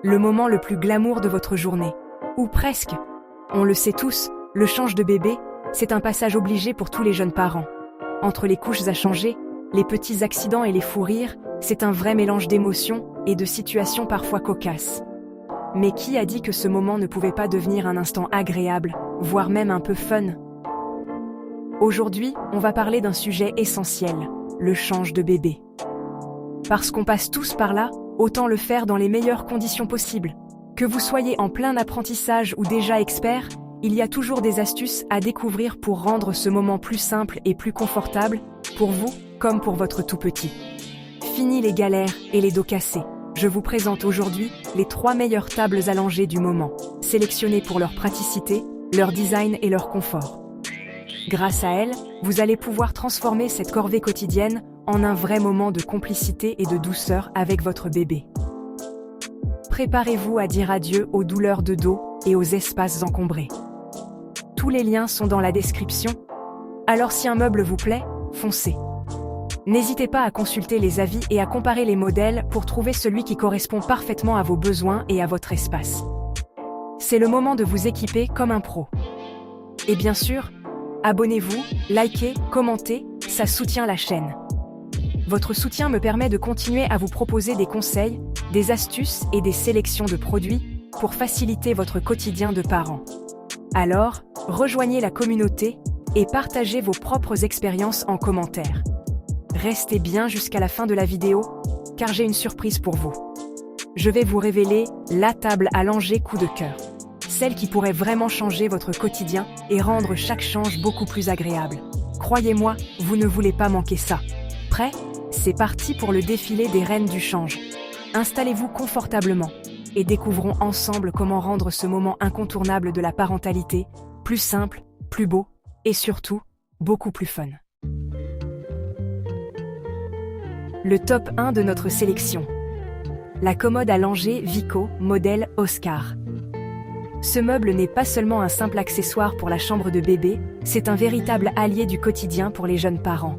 le moment le plus glamour de votre journée. Ou presque. On le sait tous, le change de bébé, c'est un passage obligé pour tous les jeunes parents. Entre les couches à changer, les petits accidents et les fous rires, c'est un vrai mélange d'émotions et de situations parfois cocasses. Mais qui a dit que ce moment ne pouvait pas devenir un instant agréable, voire même un peu fun? Aujourd'hui, on va parler d'un sujet essentiel, le change de bébé. Parce qu'on passe tous par là, autant le faire dans les meilleures conditions possibles. Que vous soyez en plein apprentissage ou déjà expert, il y a toujours des astuces à découvrir pour rendre ce moment plus simple et plus confortable, pour vous comme pour votre tout petit. Fini les galères et les dos cassés. Je vous présente aujourd'hui les 3 meilleures tables allongées du moment, sélectionnées pour leur praticité, leur design et leur confort. Grâce à elles, vous allez pouvoir transformer cette corvée quotidienne en un vrai moment de complicité et de douceur avec votre bébé. Préparez-vous à dire adieu aux douleurs de dos et aux espaces encombrés. Tous les liens sont dans la description, alors si un meuble vous plaît, foncez. N'hésitez pas à consulter les avis et à comparer les modèles pour trouver celui qui correspond parfaitement à vos besoins et à votre espace. C'est le moment de vous équiper comme un pro. Et bien sûr, abonnez-vous, likez, commentez, ça soutient la chaîne. Votre soutien me permet de continuer à vous proposer des conseils, des astuces et des sélections de produits pour faciliter votre quotidien de parent. Alors, rejoignez la communauté et partagez vos propres expériences en commentaire. Restez bien jusqu'à la fin de la vidéo, car j'ai une surprise pour vous. Je vais vous révéler la table allongée coup de cœur. Celle qui pourrait vraiment changer votre quotidien et rendre chaque change beaucoup plus agréable. Croyez-moi, vous ne voulez pas manquer ça. Prêt? C'est parti pour le défilé des reines du change. Installez-vous confortablement et découvrons ensemble comment rendre ce moment incontournable de la parentalité plus simple, plus beau et surtout, beaucoup plus fun. Le top 1 de notre sélection. La commode allongée Vico, modèle Oscar. Ce meuble n'est pas seulement un simple accessoire pour la chambre de bébé, c'est un véritable allié du quotidien pour les jeunes parents.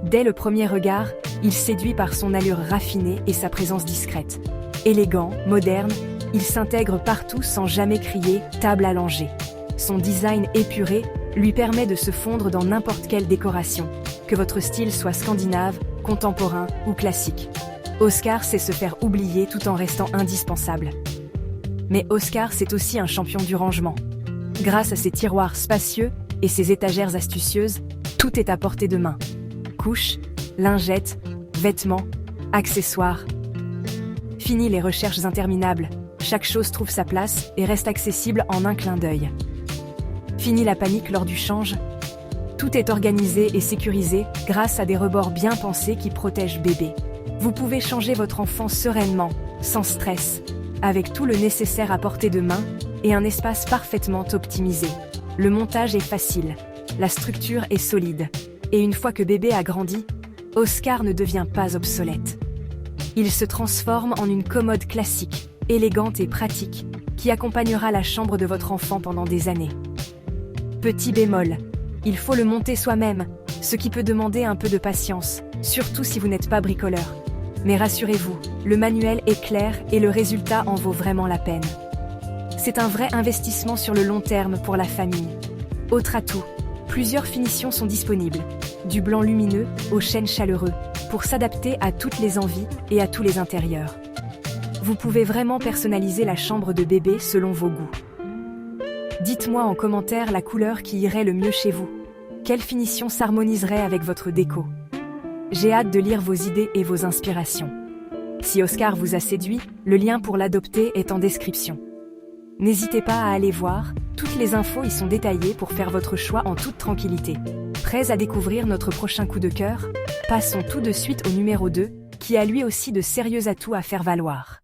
Dès le premier regard, il séduit par son allure raffinée et sa présence discrète. Élégant, moderne, il s'intègre partout sans jamais crier « table allongée ». Son design épuré lui permet de se fondre dans n'importe quelle décoration, que votre style soit scandinave, contemporain ou classique. Oscar sait se faire oublier tout en restant indispensable. Mais Oscar, c'est aussi un champion du rangement. Grâce à ses tiroirs spacieux et ses étagères astucieuses, tout est à portée de main. Couches, lingettes, vêtements, accessoires. Fini les recherches interminables, chaque chose trouve sa place et reste accessible en un clin d'œil. Fini la panique lors du change. Tout est organisé et sécurisé grâce à des rebords bien pensés qui protègent bébé. Vous pouvez changer votre enfant sereinement, sans stress, avec tout le nécessaire à portée de main et un espace parfaitement optimisé. Le montage est facile, la structure est solide. Et une fois que bébé a grandi, Oscar ne devient pas obsolète. Il se transforme en une commode classique, élégante et pratique, qui accompagnera la chambre de votre enfant pendant des années. Petit bémol, il faut le monter soi-même, ce qui peut demander un peu de patience, surtout si vous n'êtes pas bricoleur. Mais rassurez-vous, le manuel est clair et le résultat en vaut vraiment la peine. C'est un vrai investissement sur le long terme pour la famille. Autre atout, plusieurs finitions sont disponibles, du blanc lumineux au chêne chaleureux, pour s'adapter à toutes les envies et à tous les intérieurs. Vous pouvez vraiment personnaliser la chambre de bébé selon vos goûts. Dites-moi en commentaire la couleur qui irait le mieux chez vous. Quelle finition s'harmoniserait avec votre déco? J'ai hâte de lire vos idées et vos inspirations. Si Oscar vous a séduit, le lien pour l'adopter est en description. N'hésitez pas à aller voir, toutes les infos y sont détaillées pour faire votre choix en toute tranquillité. Prêts à découvrir notre prochain coup de cœur? Passons tout de suite au numéro 2, qui a lui aussi de sérieux atouts à faire valoir.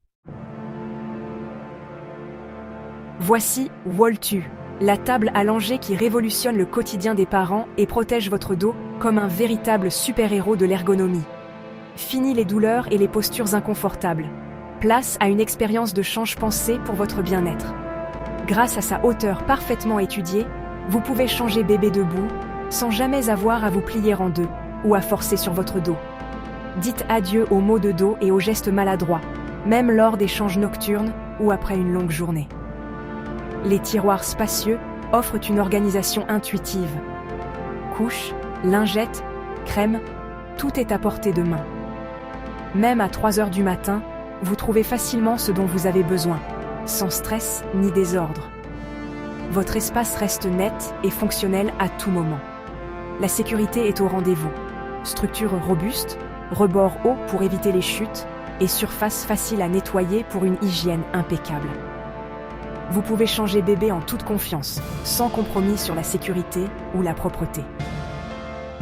Voici Wall2, la table allongée qui révolutionne le quotidien des parents et protège votre dos comme un véritable super-héros de l'ergonomie. Fini les douleurs et les postures inconfortables. Place à une expérience de change pensée pour votre bien-être. Grâce à sa hauteur parfaitement étudiée, vous pouvez changer bébé debout, sans jamais avoir à vous plier en deux ou à forcer sur votre dos. Dites adieu aux maux de dos et aux gestes maladroits. même lors d'échanges nocturnes ou après une longue journée. Les tiroirs spacieux offrent une organisation intuitive. Couches, lingettes, crème, tout est à portée de main. Même à 3 heures du matin, vous trouvez facilement ce dont vous avez besoin, sans stress ni désordre. Votre espace reste net et fonctionnel à tout moment. La sécurité est au rendez-vous. Structure robuste, rebord haut pour éviter les chutes et surface facile à nettoyer pour une hygiène impeccable. Vous pouvez changer bébé en toute confiance, sans compromis sur la sécurité ou la propreté.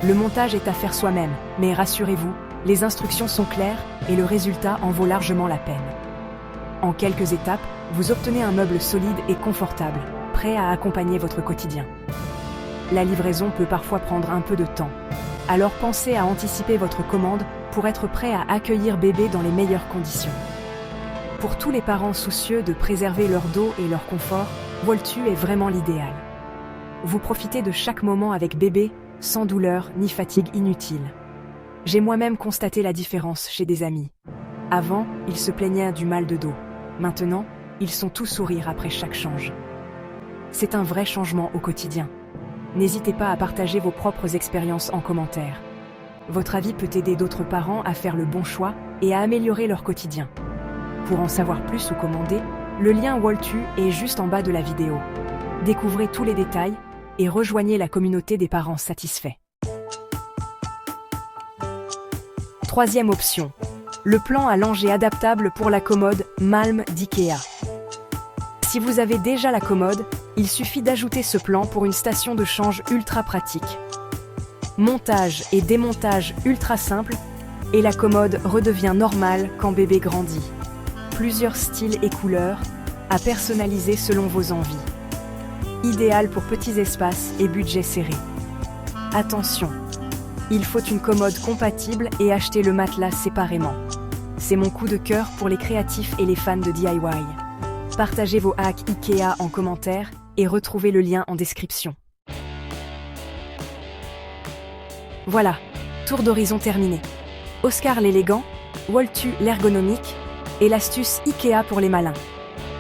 Le montage est à faire soi-même, mais rassurez-vous, les instructions sont claires et le résultat en vaut largement la peine. En quelques étapes, vous obtenez un meuble solide et confortable, prêt à accompagner votre quotidien. La livraison peut parfois prendre un peu de temps, alors pensez à anticiper votre commande pour être prêt à accueillir bébé dans les meilleures conditions. Pour tous les parents soucieux de préserver leur dos et leur confort, Walltu est vraiment l'idéal. Vous profitez de chaque moment avec bébé, sans douleur ni fatigue inutile. J'ai moi-même constaté la différence chez des amis. Avant, ils se plaignaient du mal de dos. Maintenant, ils sont tout sourire après chaque change. C'est un vrai changement au quotidien. N'hésitez pas à partager vos propres expériences en commentaire. Votre avis peut aider d'autres parents à faire le bon choix et à améliorer leur quotidien. Pour en savoir plus ou commander, le lien Walltu est juste en bas de la vidéo. Découvrez tous les détails et rejoignez la communauté des parents satisfaits. Troisième option, le plan à langer adaptable pour la commode Malm d'IKEA. Si vous avez déjà la commode, il suffit d'ajouter ce plan pour une station de change ultra pratique. Montage et démontage ultra simple, et la commode redevient normale quand bébé grandit. Plusieurs styles et couleurs, à personnaliser selon vos envies. Idéal pour petits espaces et budget serré. Attention, il faut une commode compatible et acheter le matelas séparément. C'est mon coup de cœur pour les créatifs et les fans de DIY. Partagez vos hacks IKEA en commentaire et retrouvez le lien en description. Voilà, tour d'horizon terminé. Oscar l'élégant, Walltu l'ergonomique et l'astuce IKEA pour les malins.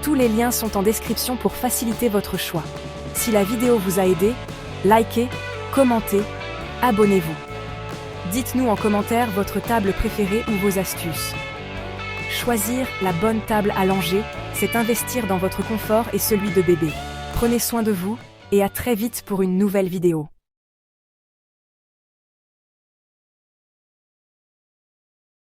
Tous les liens sont en description pour faciliter votre choix. Si la vidéo vous a aidé, likez, commentez, abonnez-vous. Dites-nous en commentaire votre table préférée ou vos astuces. Choisir la bonne table à langer, c'est investir dans votre confort et celui de bébé. Prenez soin de vous et à très vite pour une nouvelle vidéo.